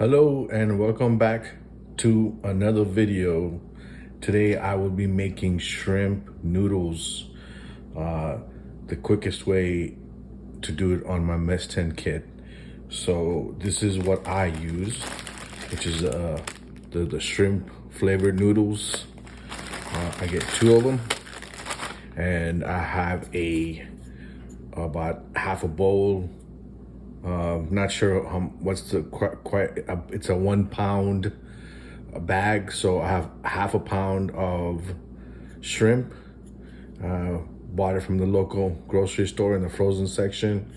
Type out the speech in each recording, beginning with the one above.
Hello and welcome back to another video. Today I will be making shrimp noodles. The quickest way to do it on my mess tin kit. So this is what I use, which is the shrimp flavored noodles. I get 2 of them, and I have about half a bowl. Not sure what's the quite it's a 1 pound bag, so I have half a pound of shrimp. Bought it from the local grocery store in the frozen section,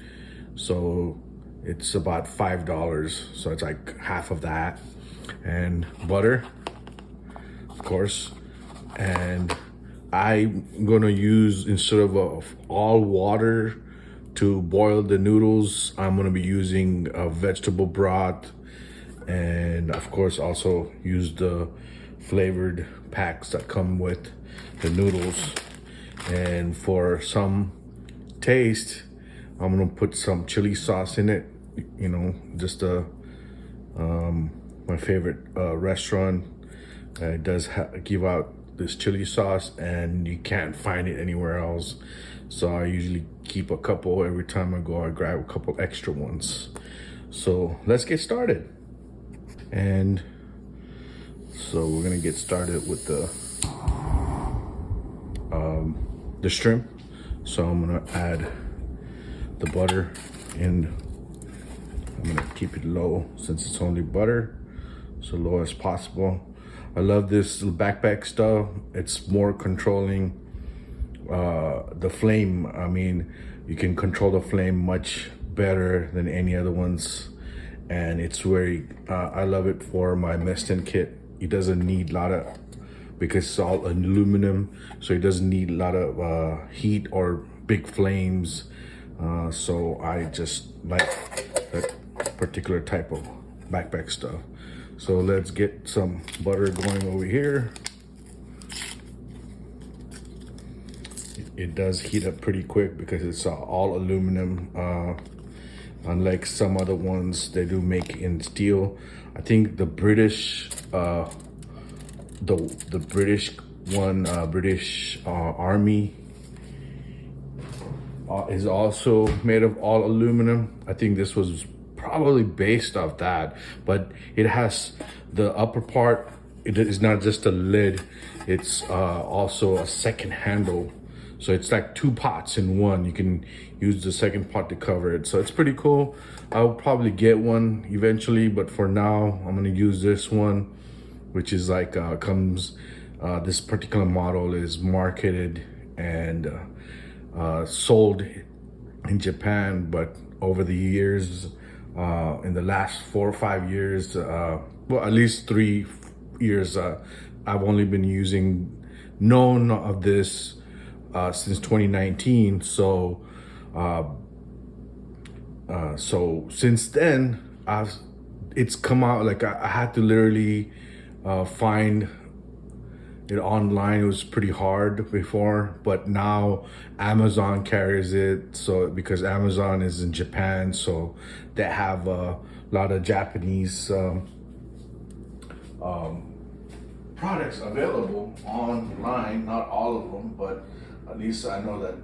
so it's about $5, so it's like half of that. And butter, of course. And I'm gonna use, instead of all water to boil the noodles, I'm gonna be using a vegetable broth, and of course also use the flavored packs that come with the noodles. And for some taste, I'm gonna put some chili sauce in it, you know, just my favorite restaurant does give out this chili sauce, and you can't find it anywhere else. So I usually keep a couple every time I go. I grab a couple extra ones. So let's get started. And so we're gonna get started with the shrimp. So I'm gonna add the butter, and I'm gonna keep it low since it's only butter, so low as possible. I love this backpack stuff. It's more controlling the flame. I mean, you can control the flame much better than any other ones, and it's very I love it for my mess tin kit. It doesn't need a lot of, because it's all aluminum, so it doesn't need a lot of heat or big flames. So I just like that particular type of backpack stuff. So let's get some butter going over here. It does heat up pretty quick because it's all aluminum. Unlike some other ones, they do make in steel. I think the British, the British one, British Army is also made of all aluminum. I think this was probably based off that, but it has the upper part. It is not just a lid, it's also a second handle. So it's like 2 pots in one. You can use the second pot to cover it. So it's pretty cool. I'll probably get one eventually, but for now, I'm gonna use this one, which is like, this particular model is marketed and sold in Japan, but over the years, in the last 4 or 5 years, well, at least 3 years, I've only been known of this since 2019. So so since then, it's come out. Like I had to literally find it online. It was pretty hard before, but now Amazon carries it. So because Amazon is in Japan, so they have a lot of Japanese products available online. Not all of them, but at least I know that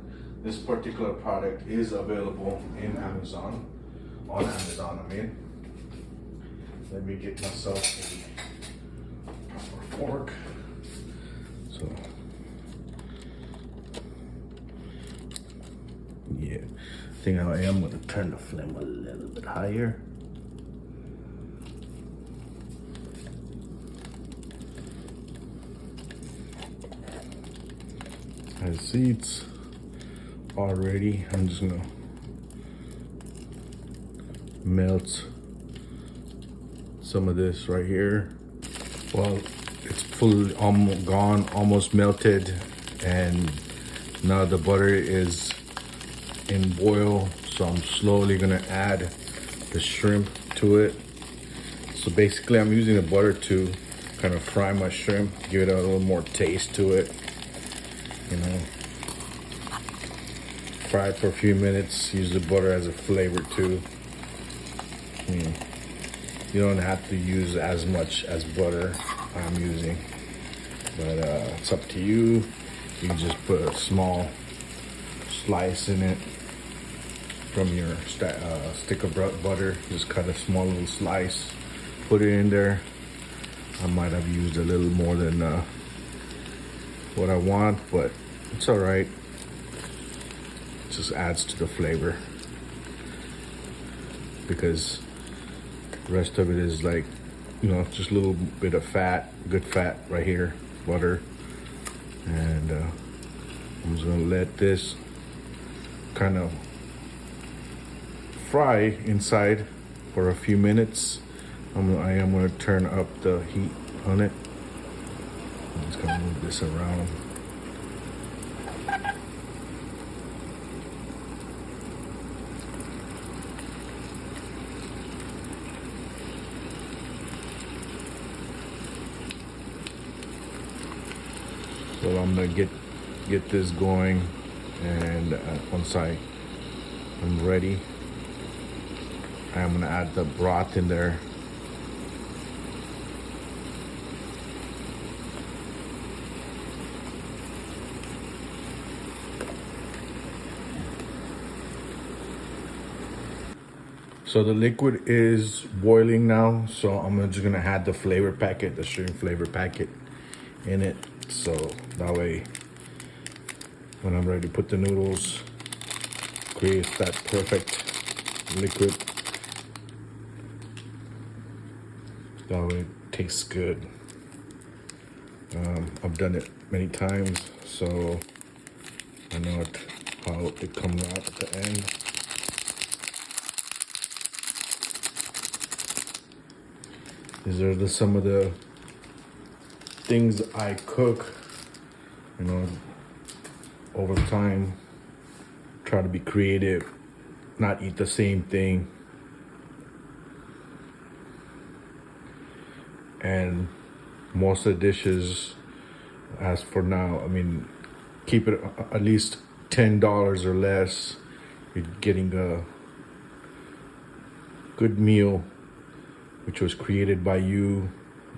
this particular product is available in Amazon, on Amazon, I mean. Let me get myself a proper fork. So, yeah, I think I am going to turn the flame a little bit higher. Has seeds already. I'm just gonna melt some of this right here. Well, it's fully almost gone, almost melted, and now the butter is in boil. So I'm slowly gonna add the shrimp to it. So basically, I'm using the butter to kind of fry my shrimp, give it a little more taste to it. You know, fry it for a few minutes. Use the butter as a flavor too. You don't have to use as much as butter I'm using, but it's up to you. You can just put a small slice in it from your stick of butter. Just cut a small little slice, put it in there. I might have used a little more than what I want, but it's all right. It just adds to the flavor, because the rest of it is like, you know, just a little bit of fat, good fat right here, butter. And I'm just gonna let this kind of fry inside for a few minutes. I am gonna turn up the heat on it. I'm just gonna move this around. So I'm gonna get this going, and once I'm ready, I'm gonna add the broth in there. So the liquid is boiling now, so I'm just gonna add the flavor packet, the shrimp flavor packet in it. So that way, when I'm ready to put the noodles, create that perfect liquid. That way it tastes good. I've done it many times, so I know how it comes out at the end. These are some of the things I cook, you know, over time. Try to be creative, not eat the same thing. And most of the dishes, as for now, I mean, keep it at least $10 or less. You're getting a good meal, which was created by you,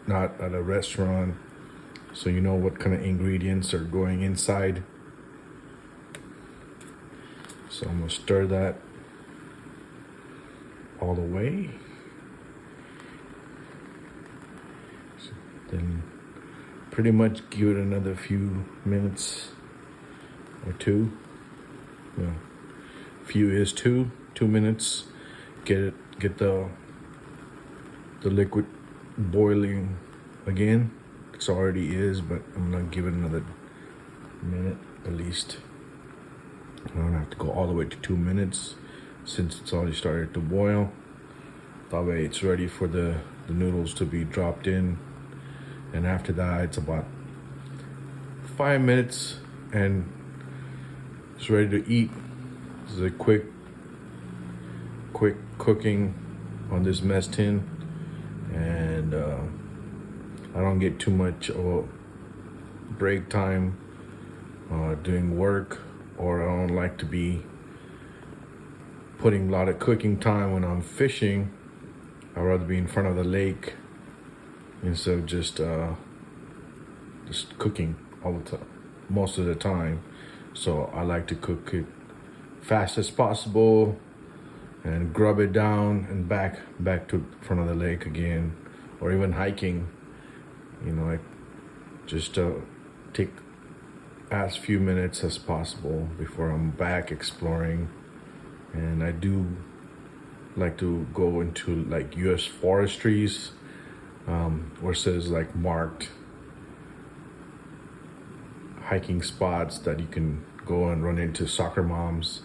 not at a restaurant. So you know what kind of ingredients are going inside. So I'm gonna stir that all the way. So then pretty much give it another few minutes or two. Yeah, few is 2 minutes. Get the liquid boiling again. It already is, but I'm gonna give it another minute at least. I don't have to go all the way to 2 minutes since it's already started to boil. That way it's ready for the noodles to be dropped in. And after that, it's about 5 minutes and it's ready to eat. This is a quick cooking on this mess tin. And I don't get too much of a break time doing work, or I don't like to be putting a lot of cooking time when I'm fishing. I'd rather be in front of the lake instead of just cooking all the time, most of the time. So I like to cook it fast as possible and grub it down and back to front of the lake again, or even hiking. You know, I just take as few minutes as possible before I'm back exploring. And I do like to go into like US forestries, where it says like marked hiking spots that you can go and run into soccer moms.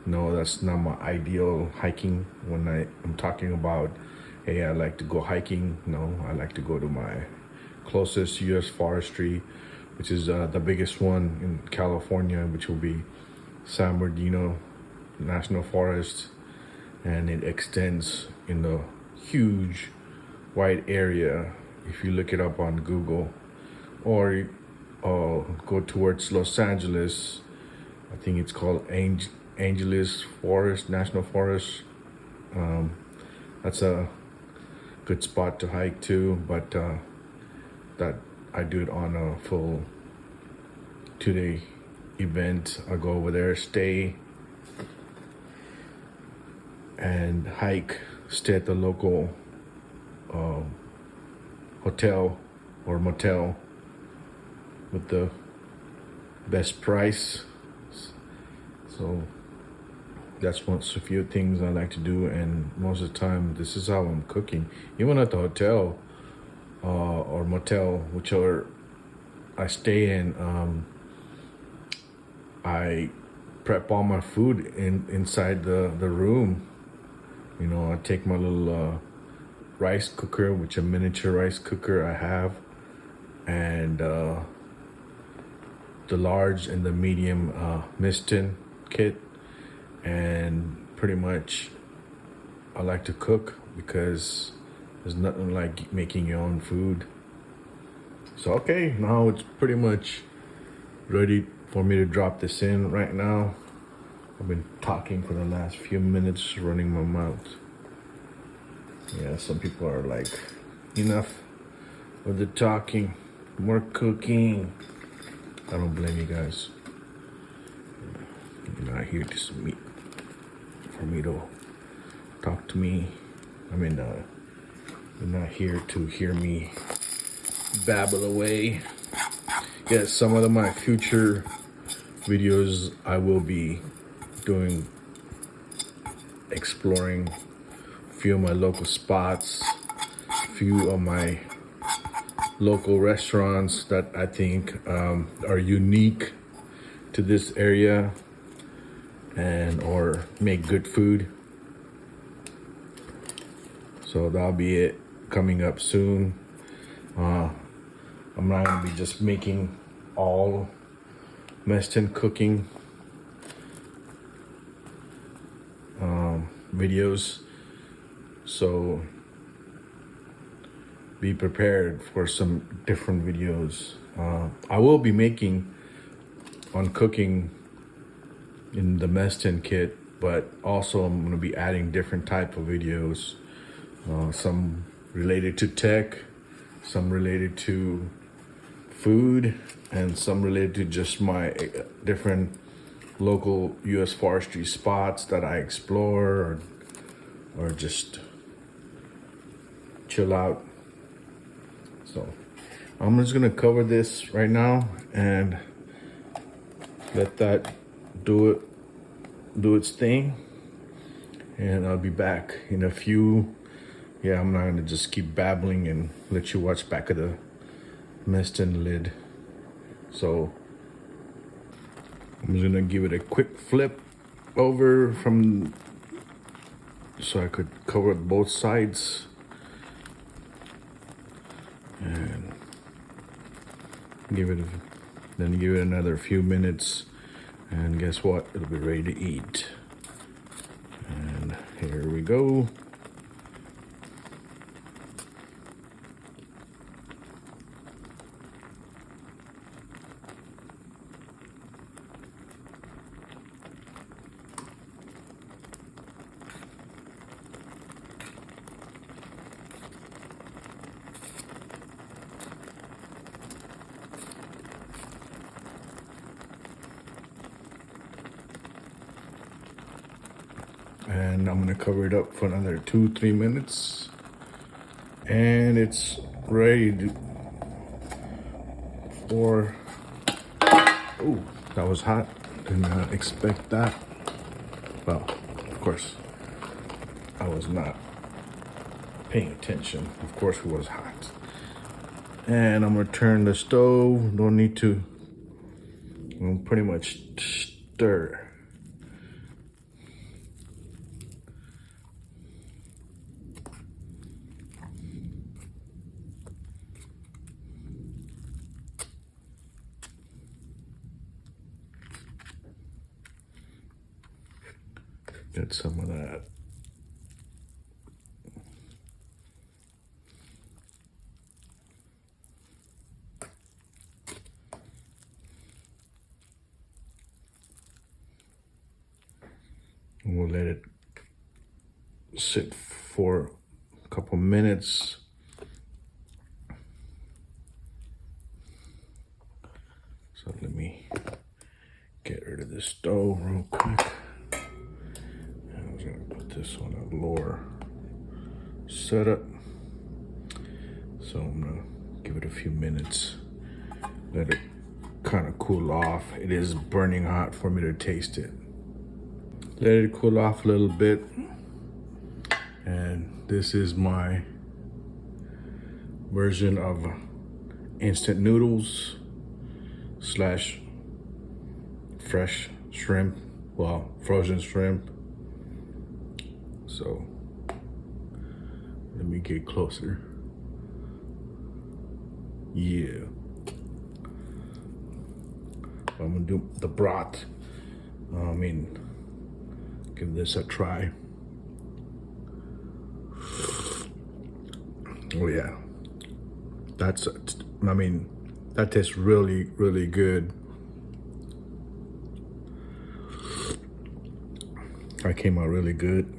No, that's not my ideal hiking. When I'm talking about, hey, I like to go hiking. No, I like to go to my closest US forestry, which is the biggest one in California, which will be San Bernardino National Forest. And it extends in the huge wide area. If you look it up on Google, or go towards Los Angeles, I think it's called Angeles Forest, National Forest. That's a good spot to hike too, but that I do it on a full 2-day event. I go over there, stay and hike, stay at the local hotel or motel with the best price. So that's a few things I like to do, and most of the time this is how I'm cooking. Even at the hotel or motel, whichever I stay in, I prep all my food inside the room. You know, I take my little rice cooker, which a miniature rice cooker I have, and the large and the medium mess tin kit, and pretty much I like to cook because there's nothing like making your own food. So okay, now it's pretty much ready for me to drop this in right now. I've been talking for the last few minutes, running my mouth. Yeah, some people are like, enough with the talking, more cooking. I don't blame you guys. You're not here to meet for me to talk to me. I mean, you're not here to hear me babble away. Yes, some of my future videos I will be doing, exploring a few of my local spots, a few of my local restaurants that I think are unique to this area and or make good food. So that'll be it coming up soon. I'm not gonna be just making all mess tin cooking videos, so be prepared for some different videos. I will be making on cooking in the mess tin kit, but also I'm gonna be adding different type of videos, some related to tech, some related to food, and some related to just my different local U.S. forestry spots that I explore, or just chill out. So I'm just gonna cover this right now and let that do its thing, and I'll be back in a few. Yeah, I'm not gonna just keep babbling and let you watch back of the mess tin lid. So I'm just gonna give it a quick flip over so I could cover both sides, and give it another few minutes, and guess what, it'll be ready to eat. And here we go. And I'm gonna cover it up for another 2-3 minutes, and it's ready for, oh, that was hot. Did not expect that. Well, of course I was not paying attention. Of course it was hot. And I'm gonna turn the stove. Don't need to, pretty much stir. Get some of that. And we'll let it sit for a couple minutes. So let me get rid of this stove real quick. And I'm gonna put this on a lower setup. So I'm gonna give it a few minutes, let it kind of cool off. It is burning hot for me to taste it. Let it cool off a little bit. And this is my version of instant noodles slash fresh shrimp, well, frozen shrimp. So let me get closer. Yeah. I'm gonna do the broth. Give this a try. Oh yeah, that tastes really, really good. That came out really good.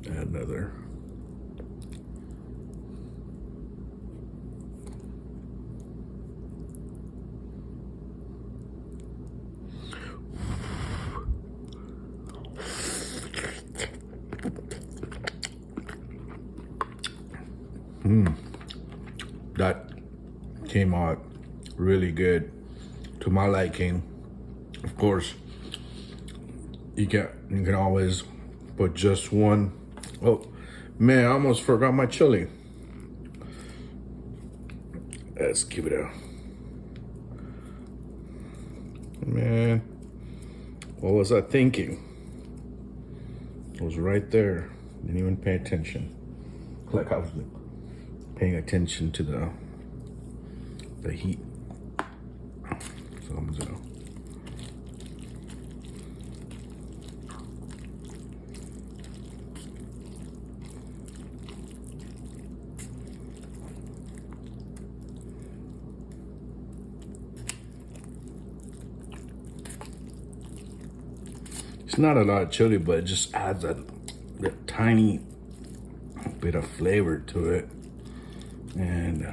Add another. That came out really good to my liking. Of course, you can always put just one. Oh man, I almost forgot my chili. Let's give it a, man, what was I thinking? It was right there. Didn't even pay attention. Like I was paying attention to the heat. So I'm gonna, it's not a lot of chili, but it just adds a tiny bit of flavor to it. And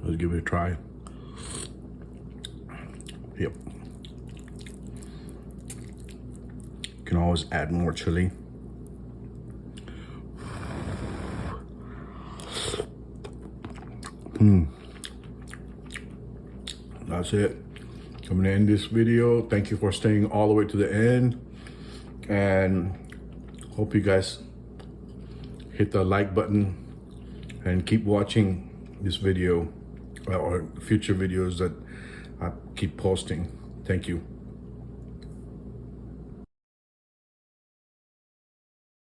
let's give it a try. Yep. You can always add more chili. That's it. I'm gonna end this video. Thank you for staying all the way to the end, and hope you guys hit the like button and keep watching this video or future videos that I keep posting. Thank you.